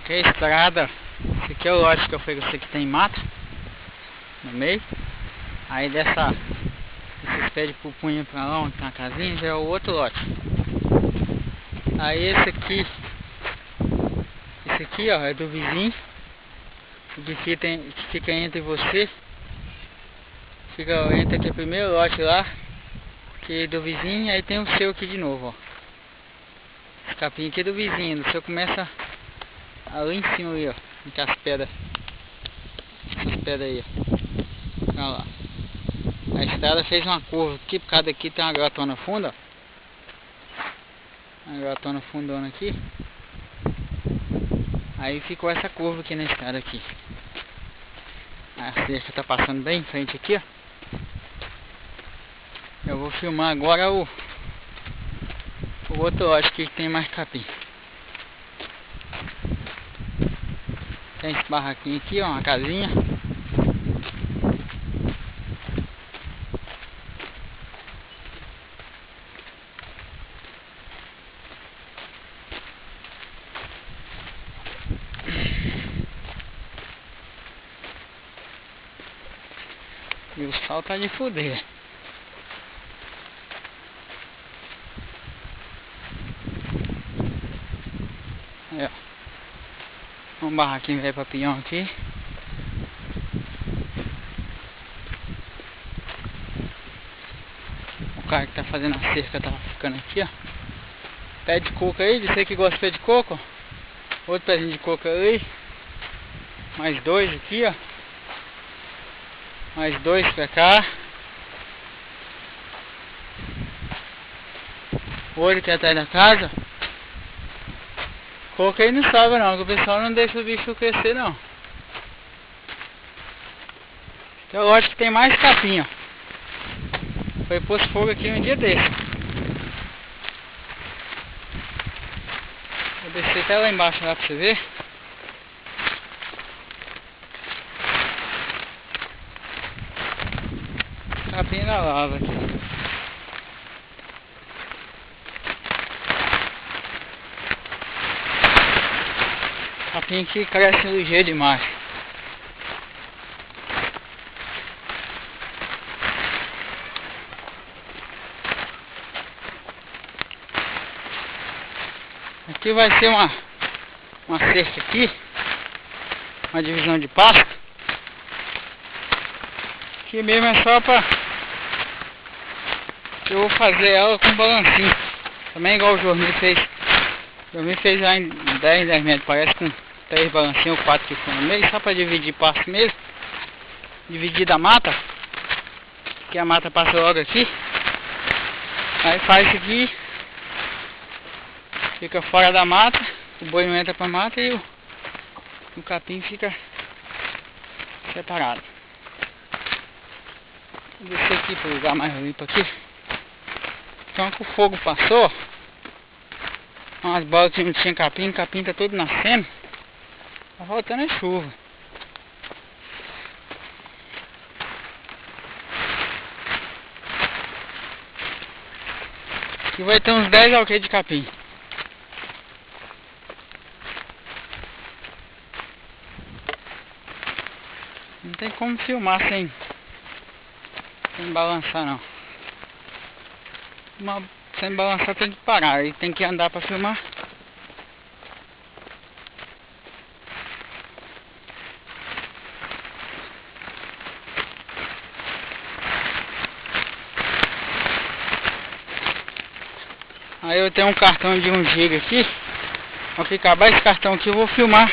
aqui é a estrada. Esse aqui é o lote que eu falei que você que tem mata no meio. Aí desses pés de pupunha pra lá onde tem uma casinha já é o outro lote. Aí esse aqui ó, é do vizinho. O que fica entre você. Entra aqui o primeiro lote lá, que é do vizinho, aí tem o seu aqui de novo, ó. Esse capim aqui é do vizinho, o seu começa ali em cima ali, ó. Tem as pedras. Essas pedras aí, ó. Olha lá. A estrada fez uma curva aqui, por causa daqui tem uma gratona funda, ó. Uma gratona fundona aqui. Aí ficou essa curva aqui na estrada aqui. A cerca tá passando bem em frente aqui, ó. Eu vou filmar agora o outro lote aqui que tem mais capim. Tem esse barraquinho aqui, ó, uma casinha. E o sol tá de fuder. Aí, ó. Um barraquinho velho pra peão aqui. O cara que tá fazendo a cerca tá ficando aqui, ó. Pé de coco aí, você que gosta de pé de coco, ó. Outro pezinho de coco aí. Mais dois aqui, ó. Mais dois pra cá. O olho que é atrás da casa. Coco aí não sobra não, que o pessoal não deixa o bicho crescer não. Então eu acho que tem mais capim, ó. Foi posto fogo aqui um dia desse. Vou descer até lá embaixo lá pra você ver. Capim da lava aqui. Capim que cresce ligeiro demais. Aqui vai ser uma cerca aqui, uma divisão de pasto. Aqui mesmo é só pra... Eu vou fazer ela com balancinho. Também igual o Jormi fez. O Jormi fez lá em 10 metros, parece com 3 balancinhos ou 4 que foi no meio, só pra dividir pasto mesmo. Dividir da mata, que a mata passa logo aqui. Aí faz isso aqui, fica fora da mata, o boi não entra pra mata e o capim fica separado. Vou descer aqui para o lugar mais limpo aqui. Então que o fogo passou, umas bolas que não tinha capim, o capim tá todo nascendo. Tá faltando é chuva. Aqui vai ter uns 10 alqueires de capim. Não tem como filmar sem balançar não. Sem balançar tem que parar, aí tem que andar para filmar. Aí eu tenho um cartão de 1 GB aqui. Ao que acabar esse cartão aqui eu vou filmar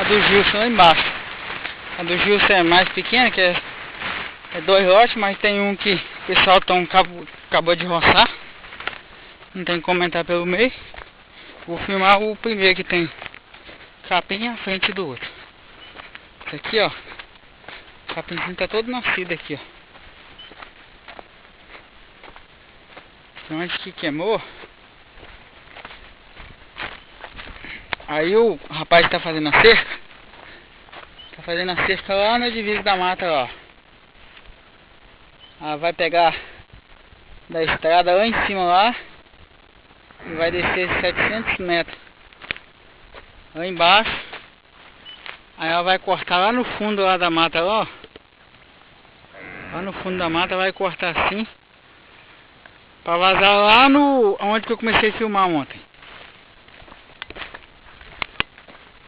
a do Gilson lá embaixo. A do Gilson é mais pequena, que é 2 lotes, mas tem um que o pessoal acabou de roçar. Não tem como entrar pelo meio. Vou filmar o primeiro que tem capim à frente do outro. Esse aqui, ó. O capimzinho tá todo nascido aqui, ó. Onde que queimou. Aí o rapaz que tá fazendo a cerca, tá fazendo a cerca lá na divisa da mata, ó. Ah, vai pegar da estrada lá em cima lá e vai descer 700 metros lá embaixo. Aí ela vai cortar lá no fundo lá da mata, ó. Lá no fundo da mata vai cortar assim. Pra vazar lá no... onde que eu comecei a filmar ontem.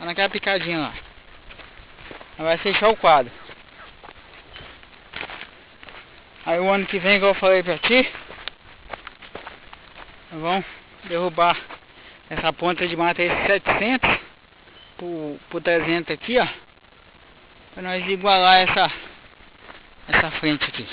Lá naquela picadinha lá. Aí vai fechar o quadro. Aí o ano que vem, igual eu falei pra ti, vão derrubar essa ponta de mata aí 700 por 300 aqui, ó. Pra nós igualar essa frente aqui.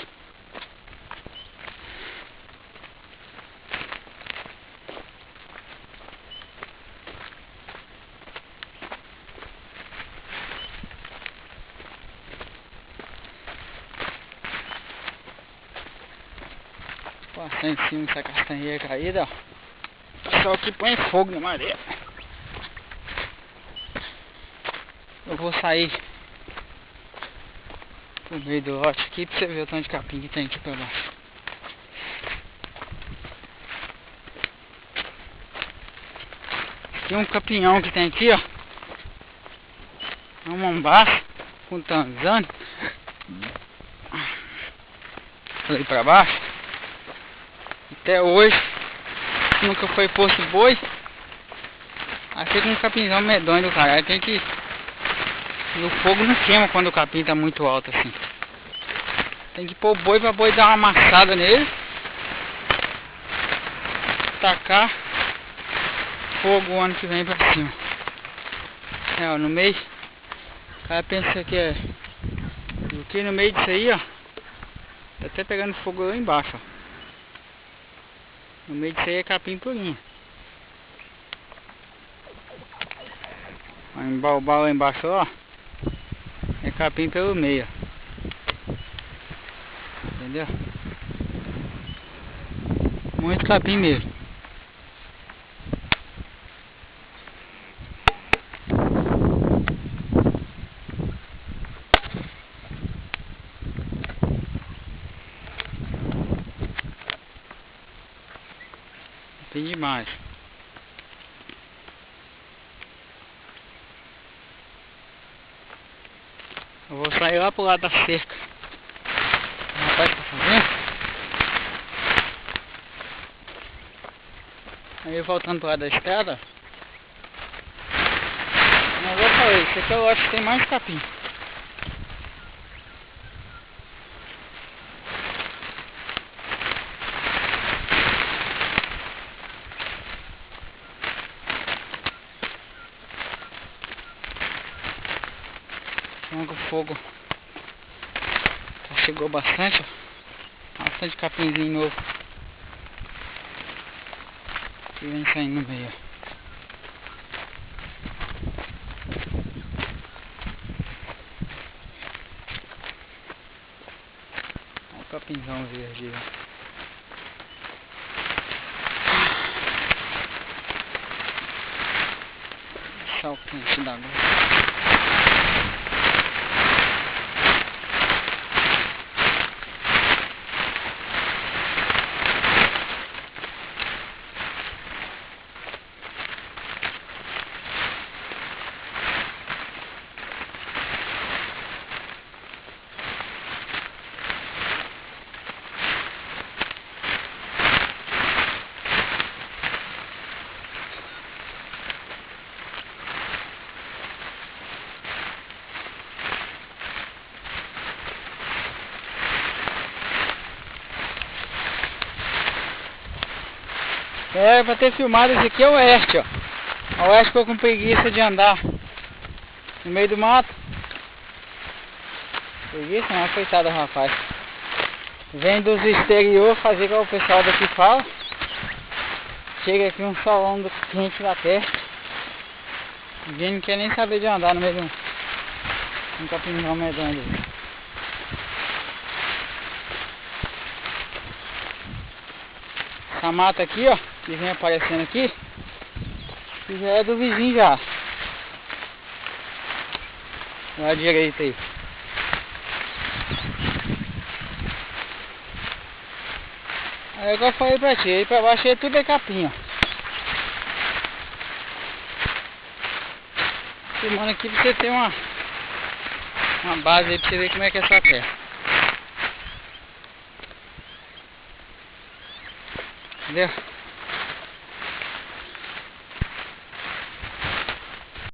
Passar em cima dessa castanheira caída, ó. O pessoal que põe fogo na madeira. Eu vou sair no meio do lote aqui pra você ver o tanto de capim que tem aqui pra baixo. Tem um capinhão que tem aqui, ó. É um mombaço com tanzano. Ali pra baixo. Até hoje nunca foi posto boi. Aí fica um capinzão medonho do caralho. Tem que... E o fogo não queima quando o capim tá muito alto assim. Tem que pôr o boi pra boi dar uma amassada nele. Tacar fogo o ano que vem pra cima. É, ó, no meio. O cara pensa que é... Aqui no meio disso aí, ó. Tá até pegando fogo lá embaixo, ó. No meio disso aí é capim purinho. Vai embalbar lá embaixo, ó. É capim pelo meio. Entendeu? Muito capim mesmo. Tem demais. Eu vou sair lá pro lado da cerca. O rapaz tá fazendo. Aí voltando pro lado da estrada. Mas eu falei, esse aqui é o lote que tem mais capim. O fogo já chegou bastante, ó. Bastante capinzinho novo que vem saindo no meio. Olha o capinzão verde, ó. Deixar o quente da água. É, pra ter filmado esse aqui é o oeste, ó. O oeste ficou com preguiça de andar no meio do mato. Preguiça não, coitado rapaz. Vem dos exterior fazer o que o pessoal daqui fala. Chega aqui um solão do quente da terra. Ninguém não quer nem saber de andar no meio de um capinzão medonho. Essa mata aqui, ó, que vem aparecendo aqui, que já é do vizinho já. Lá à direita aí. Aí igual eu falei pra ti, aí pra baixo aí tudo é capim, ó. Filmando aqui pra você ter uma base aí pra você ver como é que é essa terra. Entendeu?